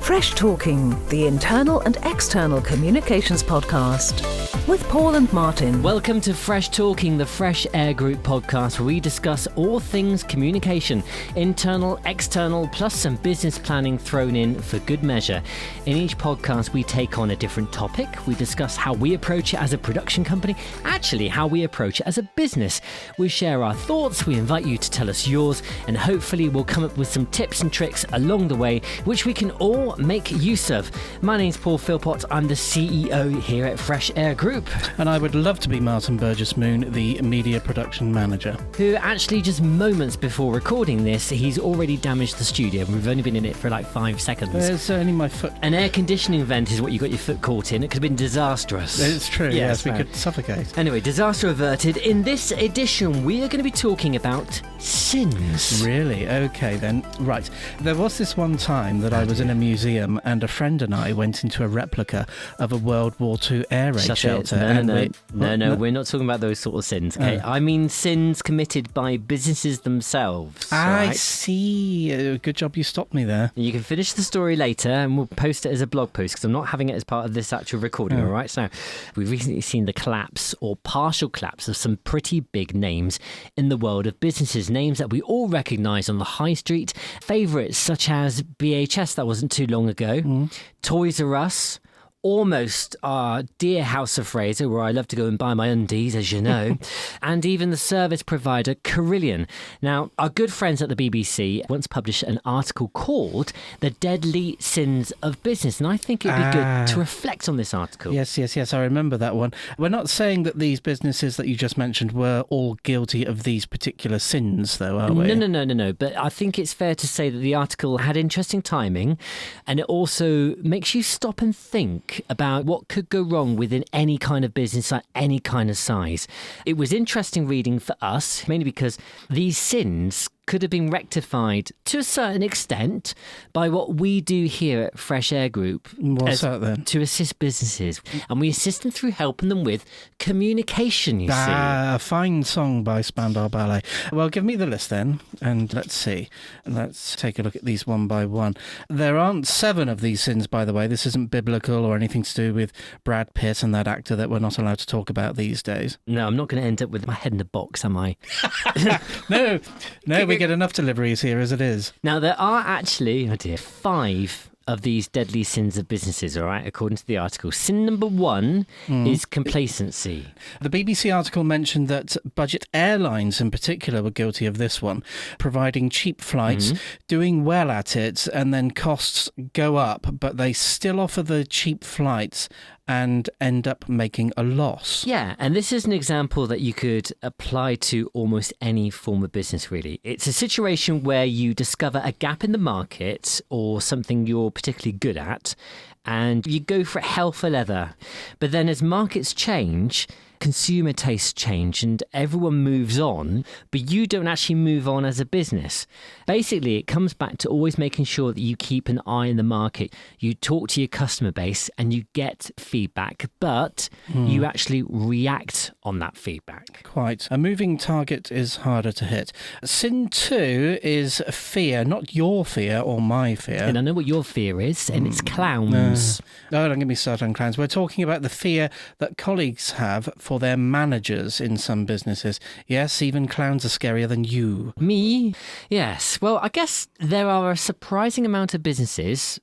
Fresh Talking, the internal and external communications podcast with Paul and Martin. Welcome to Fresh Talking, the Fresh Air Group podcast, where we discuss all things communication, internal, external, plus some business planning thrown in for good measure. In each podcast, we take on a different topic. We discuss how we approach it as a production company, actually how we approach it as a business. We share our thoughts, we invite you to tell us yours, and hopefully we'll come up with some tips and tricks along the way, which we can all make use of. My name's Paul Philpott. I'm the CEO here at Fresh Air Group. And I would love to be Martin Burgess-Moon, the media production manager. Who actually just moments before recording this, he's already damaged the studio. We've only been in it for like 5 seconds. It's only my foot. An air conditioning vent is what you got your foot caught in. It could have been disastrous. It's true, yes, we could suffocate. Anyway, disaster averted. In this edition, we are going to be talking about sins. Really? Okay then. Right. There was this one time that I was in a museum and a friend and I went into a replica of a World War II air raid shelter. No, we're not talking about those sort of sins, okay? I mean sins committed by businesses themselves. I right? see. Good job you stopped me there. You can finish the story later and we'll post it as a blog post because I'm not having it as part of this actual recording, all right? So we've recently seen the collapse or partial collapse of some pretty big names in the world of businesses, names that we all recognise on the high street, favourites such as BHS, that wasn't too long ago, Toys R Us, almost our dear House of Fraser, where I love to go and buy my undies, as you know, and even the service provider Carillion. Now, our good friends at the BBC once published an article called The Deadly Sins of Business, and I think it'd be good to reflect on this article. Yes, I remember that one. We're not saying that these businesses that you just mentioned were all guilty of these particular sins, though, are we? No. But I think it's fair to say that the article had interesting timing, and it also makes you stop and think about what could go wrong within any kind of business at any kind of size. It was interesting reading for us, mainly because these sins could have been rectified to a certain extent by what we do here at Fresh Air Group. What's that then? To assist businesses. And we assist them through helping them with communication, you see. A fine song by Spandau Ballet. Well, give me the list then, and let's see. Let's take a look at these one by one. There aren't 7 of these sins, by the way. This isn't biblical or anything to do with Brad Pitt and that actor that we're not allowed to talk about these days. No, I'm not going to end up with my head in a box, am I? No, we get enough deliveries here as it is. Now, there are actually, 5 of these deadly sins of businesses, all right, according to the article. Sin number 1 is complacency. The BBC article mentioned that budget airlines in particular were guilty of this one, providing cheap flights, doing well at it, and then costs go up, but they still offer the cheap flights and end up making a loss. Yeah, and this is an example that you could apply to almost any form of business, really. It's a situation where you discover a gap in the market or something you're particularly good at, and you go for hell for leather. But then as markets change, consumer tastes change and everyone moves on, but you don't actually move on as a business. Basically, it comes back to always making sure that you keep an eye on the market. You talk to your customer base and you get feedback, but you actually react on that feedback. Quite. A moving target is harder to hit. Sin 2 is fear, not your fear or my fear. And I know what your fear is, and it's clowns. No, don't get me started on clowns. We're talking about the fear that colleagues have for their managers in some businesses. Yes, even clowns are scarier than you. Me? Yes. Well, I guess there are a surprising amount of businesses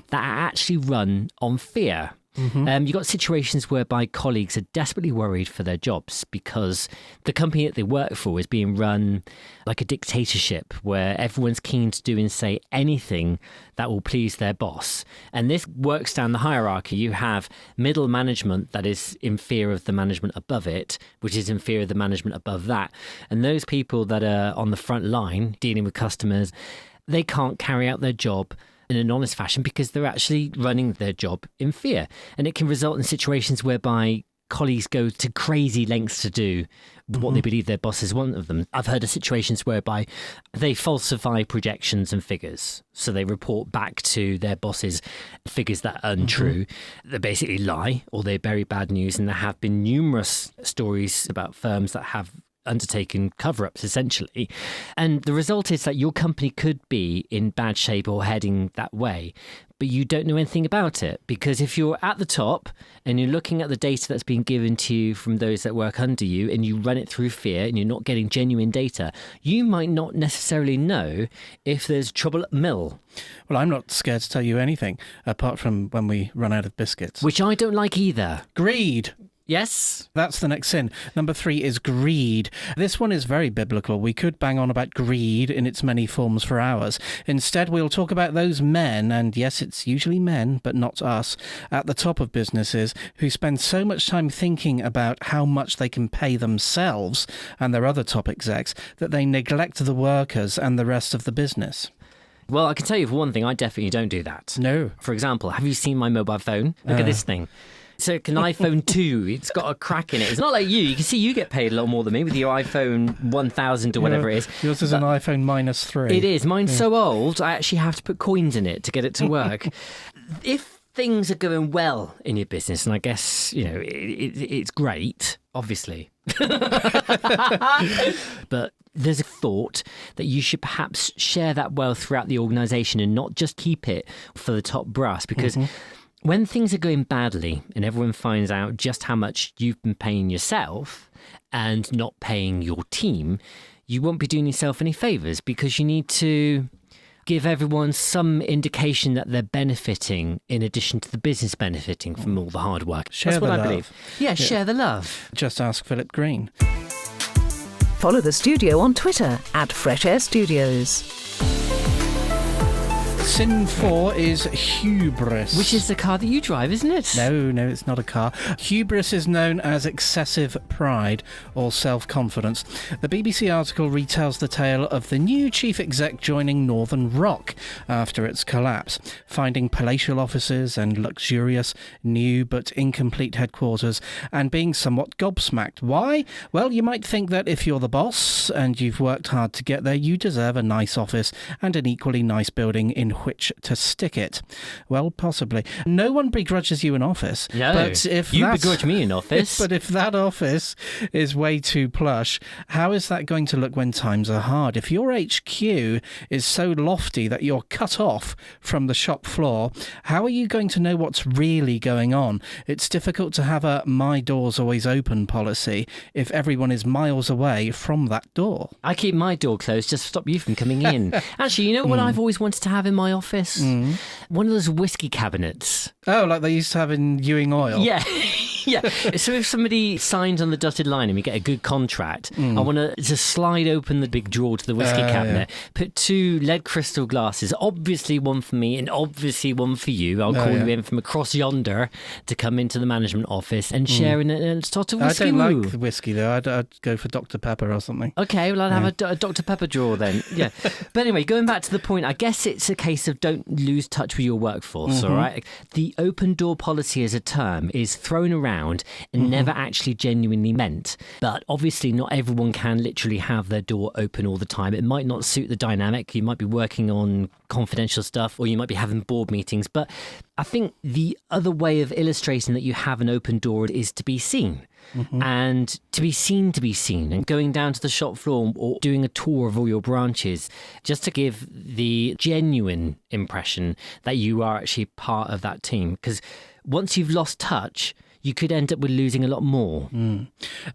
that are actually run on fear. You've got situations whereby colleagues are desperately worried for their jobs because the company that they work for is being run like a dictatorship where everyone's keen to do and say anything that will please their boss. And this works down the hierarchy. You have middle management that is in fear of the management above it, which is in fear of the management above that. And those people that are on the front line dealing with customers, they can't carry out their job in an honest fashion because they're actually running their job in fear. And it can result in situations whereby colleagues go to crazy lengths to do what they believe their bosses want of them. I've heard of situations whereby they falsify projections and figures. So they report back to their bosses figures that are untrue. They basically lie or they bury bad news. And there have been numerous stories about firms that have undertaken cover-ups, essentially. And the result is that your company could be in bad shape or heading that way, but you don't know anything about it. Because if you're at the top and you're looking at the data that's being given to you from those that work under you, and you run it through fear and you're not getting genuine data, you might not necessarily know if there's trouble at mill. Well, I'm not scared to tell you anything, apart from when we run out of biscuits. Which I don't like either. Greed. Yes? That's the next sin. Number 3 is greed. This one is very biblical. We could bang on about greed in its many forms for hours. Instead, we'll talk about those men, and yes, it's usually men, but not us, at the top of businesses who spend so much time thinking about how much they can pay themselves and their other top execs that they neglect the workers and the rest of the business. Well, I can tell you for one thing, I definitely don't do that. No. For example, have you seen my mobile phone? Look at this thing. So an iPhone 2, it's got a crack in it. It's not like you can see you get paid a lot more than me with your iPhone 1000 or whatever it is. Yours is an iPhone -3. It is. Mine's so old, I actually have to put coins in it to get it to work. If things are going well in your business, and I guess, it's great, obviously. But there's a thought that you should perhaps share that wealth throughout the organisation and not just keep it for the top brass, because when things are going badly and everyone finds out just how much you've been paying yourself and not paying your team, you won't be doing yourself any favours, because you need to give everyone some indication that they're benefiting in addition to the business benefiting from all the hard work. Share That's what the I love. believe. Yeah, share the love. Just ask Philip Green. Follow the studio on Twitter @FreshAirStudios. Sin 4 is hubris. Which is the car that you drive, isn't it? No, it's not a car. Hubris is known as excessive pride or self-confidence. The BBC article retells the tale of the new chief exec joining Northern Rock after its collapse, finding palatial offices and luxurious, new but incomplete headquarters, and being somewhat gobsmacked. Why? Well, you might think that if you're the boss and you've worked hard to get there, you deserve a nice office and an equally nice building in which to stick it. Well, possibly. No one begrudges you an office. No, but if you that's- begrudge me an office. But if that office is way too plush, how is that going to look when times are hard? If your HQ is so lofty that you're cut off from the shop floor, how are you going to know what's really going on? It's difficult to have a "my door's always open" policy if everyone is miles away from that door. I keep my door closed just to stop you from coming in. Actually, you know what I've always wanted to have in my office? One of those whiskey cabinets. Oh, like they used to have in Ewing Oil. Yeah. Yeah. So if somebody signs on the dotted line and we get a good contract, I want to just slide open the big drawer to the whiskey cabinet, put 2 lead crystal glasses, obviously one for me and obviously one for you. I'll call you in from across yonder to come into the management office and share in a tot of whiskey. I don't like whiskey, though. I'd go for Dr. Pepper or something. Okay, well, I'd have a Dr. Pepper drawer then. Yeah. But anyway, going back to the point, I guess it's a case of don't lose touch with your workforce, all right? The open door policy as a term is thrown around and never actually genuinely meant. But obviously not everyone can literally have their door open all the time. It might not suit the dynamic. You might be working on confidential stuff or you might be having board meetings. But I think the other way of illustrating that you have an open door is to be seen. And to be seen, and going down to the shop floor or doing a tour of all your branches just to give the genuine impression that you are actually part of that team. Because once you've lost touch, you could end up with losing a lot more.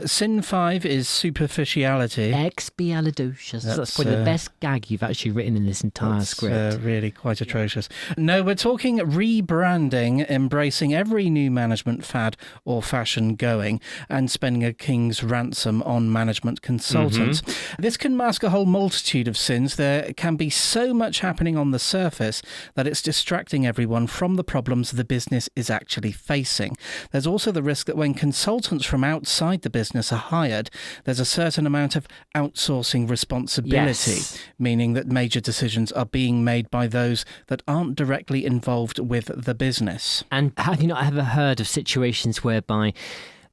Sin 5 is superficiality. Expialidocious. That's probably the best gag you've actually written in this entire script. Really quite atrocious. No, we're talking rebranding, embracing every new management fad or fashion going, and spending a king's ransom on management consultants. This can mask a whole multitude of sins. There can be so much happening on the surface that it's distracting everyone from the problems the business is actually facing. There's also the risk that when consultants from outside the business are hired, there's a certain amount of outsourcing responsibility, meaning that major decisions are being made by those that aren't directly involved with the business. And have you not ever heard of situations whereby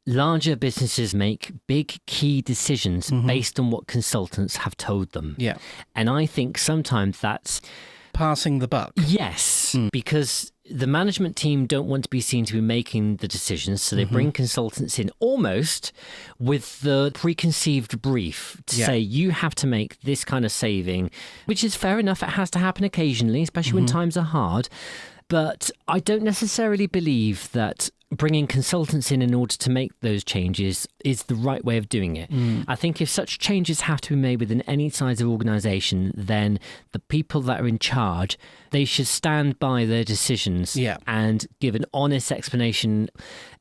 larger businesses make big key decisions based on what consultants have told them? Yeah. And I think sometimes that's Passing the buck. yes, because the management team don't want to be seen to be making the decisions, so they bring consultants in almost with the preconceived brief to say you have to make this kind of saving, which is fair enough. It has to happen occasionally, especially when times are hard. But I don't necessarily believe that bringing consultants in order to make those changes is the right way of doing it. I think if such changes have to be made within any size of organisation, then the people that are in charge, they should stand by their decisions and give an honest explanation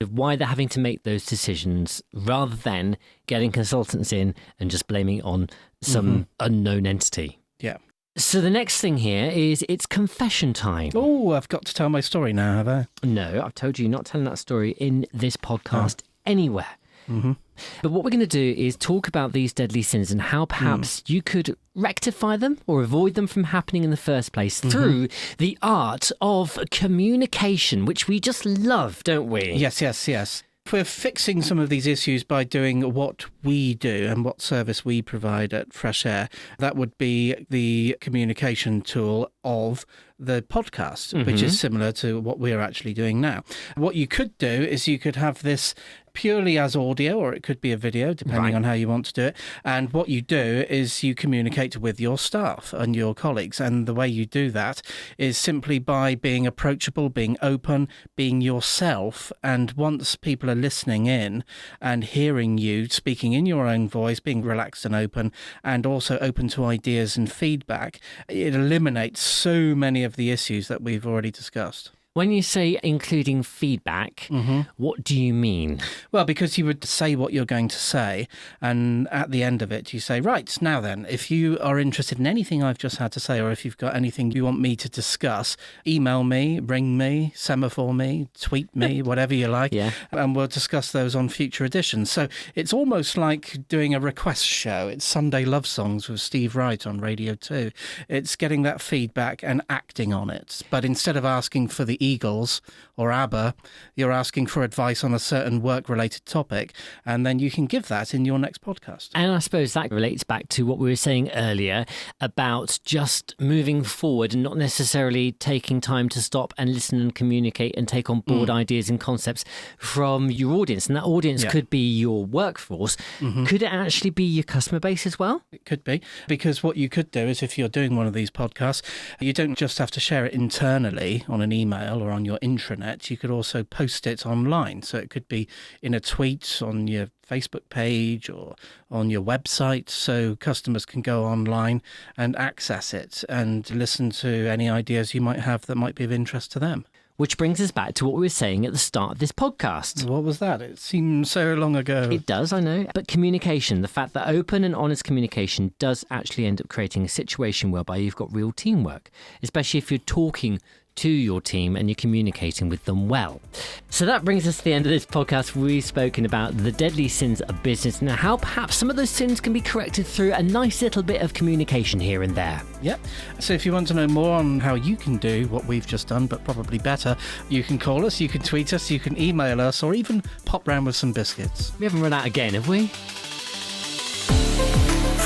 of why they're having to make those decisions, rather than getting consultants in and just blaming it on some unknown entity. Yeah. So the next thing here is it's confession time. Oh, I've got to tell my story now, have I? No, I've told you you're not telling that story in this podcast anywhere. But what we're going to do is talk about these deadly sins and how perhaps you could rectify them or avoid them from happening in the first place through the art of communication, which we just love, don't we? Yes. If we're fixing some of these issues by doing what we do and what service we provide at Fresh Air, that would be the communication tool of the podcast, which is similar to what we're actually doing now. What you could do is you could have this purely as audio, or it could be a video, depending on how you want to do it. And what you do is you communicate with your staff and your colleagues. And the way you do that is simply by being approachable, being open, being yourself. And once people are listening in and hearing you speaking in your own voice, being relaxed and open, and also open to ideas and feedback, it eliminates so many of the issues that we've already discussed. When you say including feedback, what do you mean? Well, because you would say what you're going to say, and at the end of it, you say, right, now then, if you are interested in anything I've just had to say, or if you've got anything you want me to discuss, email me, ring me, semaphore me, tweet me, whatever you like, and we'll discuss those on future editions. So it's almost like doing a request show. It's Sunday Love Songs with Steve Wright on Radio 2. It's getting that feedback and acting on it. But instead of asking for the Eagles or ABBA, you're asking for advice on a certain work-related topic, and then you can give that in your next podcast. And I suppose that relates back to what we were saying earlier about just moving forward and not necessarily taking time to stop and listen and communicate and take on board ideas and concepts from your audience. And that audience could be your workforce. Could it actually be your customer base as well? It could be, because what you could do is, if you're doing one of these podcasts, you don't just have to share it internally on an email or on your intranet. You could also post it online. So it could be in a tweet on your Facebook page or on your website, so customers can go online and access it and listen to any ideas you might have that might be of interest to them. Which brings us back to what we were saying at the start of this podcast. What was that? It seems so long ago. It does, I know. But communication, the fact that open and honest communication does actually end up creating a situation whereby you've got real teamwork, especially if you're talking to your team and you're communicating with them well. So that brings us to the end of this podcast. We've spoken about the deadly sins of business and how perhaps some of those sins can be corrected through a nice little bit of communication here and there. Yep. So if you want to know more on how you can do what we've just done, but probably better, you can call us, you can tweet us, you can email us, or even pop round with some biscuits. We haven't run out again, have we?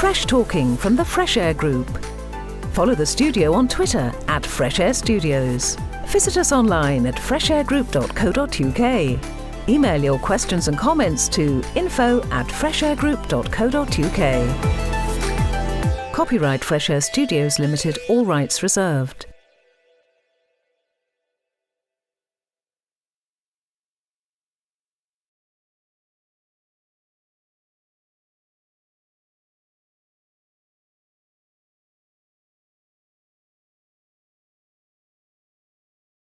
Fresh Talking from the Fresh Air Group. Follow the studio on Twitter at Fresh Air Studios. Visit us online at freshairgroup.co.uk. Email your questions and comments to info@freshairgroup.co.uk. Copyright Fresh Air Studios Limited, all rights reserved.